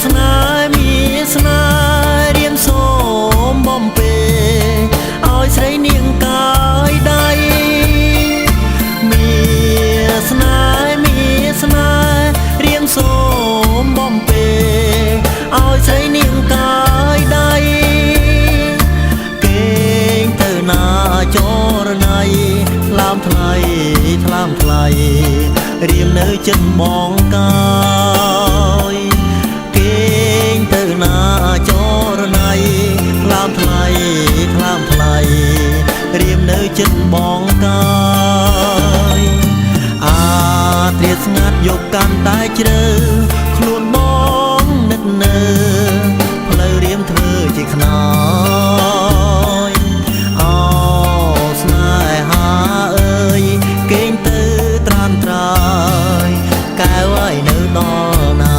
ស្នេហ៍មានស្នេហ៍រៀមសូមបំពេឲ្យស្រីនាងកាយដៃមានស្នេហ៍មានស្នេហ៍រៀមសូមបំពេឲ្យស្រីនាងកាយដៃគេងទៅណាចរណៃថ្លើមថ្លៃថ្លើមថ្លៃរៀមនៅចិត្តបងកាយគេងទៅណាចរណៃថ្លើមថ្លៃថ្លើមថ្លៃរៀមនៅចិត្តបងកាយអាត្រៀតស្ងាត់យកកាន់តែជ្រៅខ្លួនបងនឹកនៅផ្លូវរៀមធ្វើជាខ្នើយអូស្នេហាអើយគេងទៅត្រានត្រើយកែវឲ្យនៅដល់ណា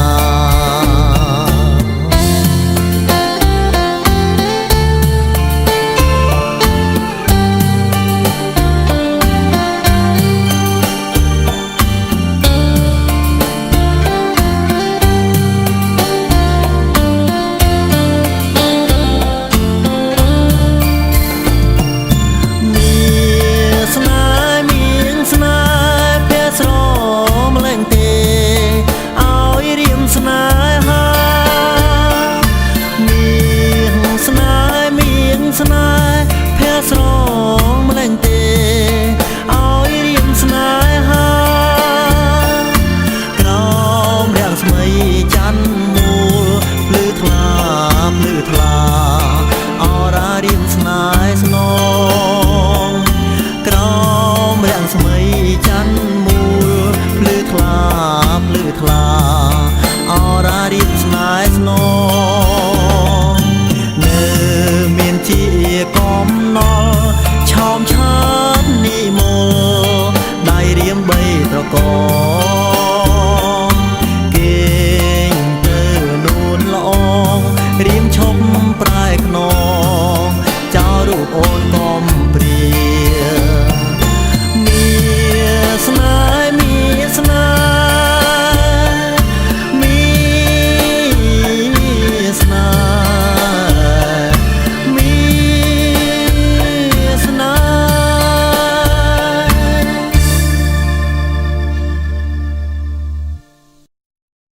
ស្នេហ៍ភ័ក្រស្រងម្លែងទេឲ្យរៀមស្នេហាក្រោមរាំងស្មីច័ន្ទមូលភ្លឺថ្លាភ្លឺថ្លា